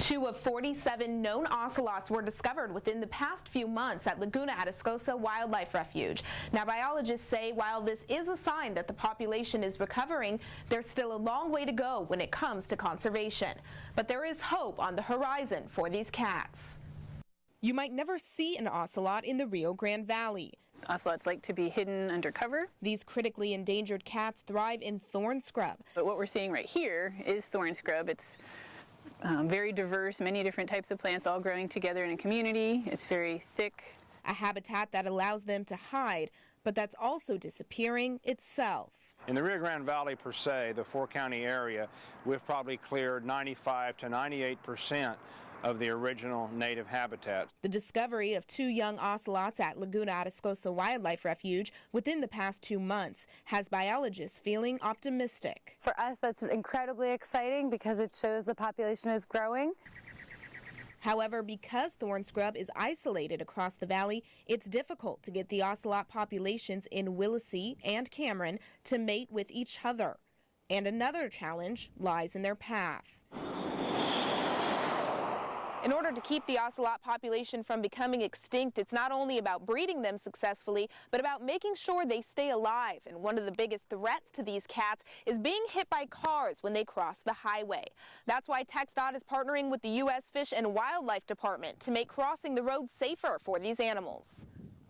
2 of 47 known ocelots were discovered within the past few months at Laguna Atascosa Wildlife Refuge. Now, biologists say while this is a sign that the population is recovering, there's still a long way to go when it comes to conservation. But there is hope on the horizon for these cats. You might never see an ocelot in the Rio Grande Valley. Ocelots like to be hidden under cover. These critically endangered cats thrive in thorn scrub. But what we're seeing right here is thorn scrub. It's very diverse, many different types of plants all growing together in a community. It's very thick. A habitat that allows them to hide, but that's also disappearing itself. In the Rio Grande Valley per se, the four-county area, we've probably cleared 95 to 98% of the original native habitat. The discovery of 2 young ocelots at Laguna Atascosa Wildlife Refuge within the past 2 months has biologists feeling optimistic. For us, that's incredibly exciting because it shows the population is growing. However, because thorn scrub is isolated across the valley, it's difficult to get the ocelot populations in Willacy and Cameron to mate with each other. And another challenge lies in their path. In order to keep the ocelot population from becoming extinct, it's not only about breeding them successfully, but about making sure they stay alive. And one of the biggest threats to these cats is being hit by cars when they cross the highway. That's why TxDOT is partnering with the U.S. Fish and Wildlife Department to make crossing the road safer for these animals.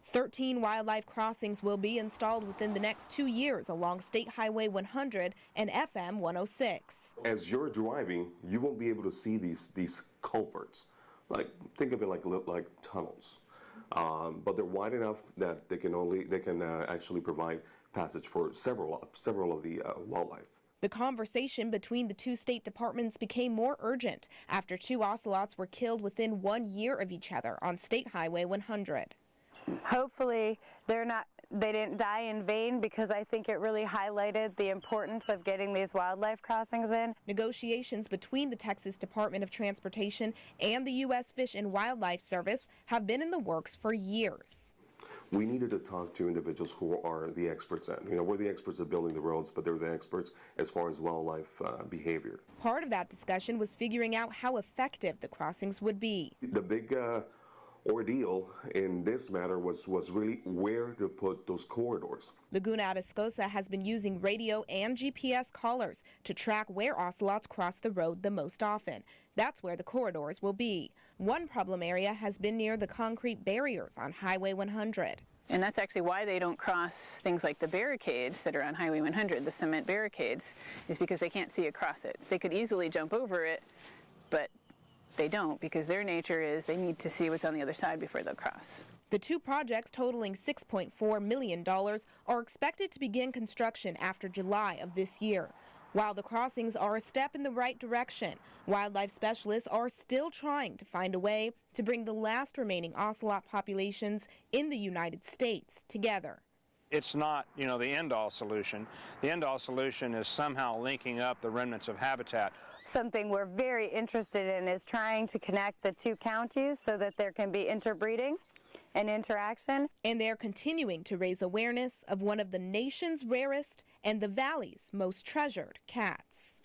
13 wildlife crossings will be installed within the next 2 years along State Highway 100 and FM 106. As you're driving, you won't be able to see these culverts. Like, think of it like tunnels, but they're wide enough that they can actually provide passage for several of the wildlife. The conversation between the 2 state departments became more urgent after 2 ocelots were killed within 1 year of each other on State Highway 100. Hopefully they didn't die in vain, because I think it really highlighted the importance of getting these wildlife crossings in. Negotiations between the Texas Department of Transportation and the U.S. Fish and Wildlife Service have been in the works for years. We needed to talk to individuals who are the experts at, we're the experts at building the roads, but they're the experts as far as wildlife behavior. Part of that discussion was figuring out how effective the crossings would be. The big ordeal in this matter was really where to put those corridors. Laguna Atascosa has been using radio and GPS collars to track where ocelots cross the road the most often. That's where the corridors will be. One problem area has been near the concrete barriers on Highway 100. And that's actually why they don't cross things like the barricades that are on Highway 100, the cement barricades, is because they can't see across it. They could easily jump over it, but they don't, because their nature is they need to see what's on the other side before they'll cross. The 2 projects, totaling $6.4 million, are expected to begin construction after July of this year. While the crossings are a step in the right direction, wildlife specialists are still trying to find a way to bring the last remaining ocelot populations in the United States together. It's not, the end-all solution. The end-all solution is somehow linking up the remnants of habitat. Something we're very interested in is trying to connect the 2 counties so that there can be interbreeding and interaction. And they're continuing to raise awareness of one of the nation's rarest and the valley's most treasured cats.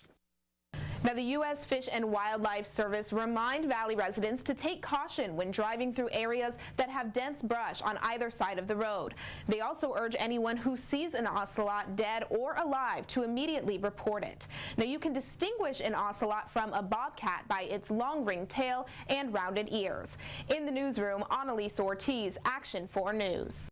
Now, the U.S. Fish and Wildlife Service remind Valley residents to take caution when driving through areas that have dense brush on either side of the road. They also urge anyone who sees an ocelot dead or alive to immediately report it. Now, you can distinguish an ocelot from a bobcat by its long ringed tail and rounded ears. In the newsroom, Annalise Ortiz, Action 4 News.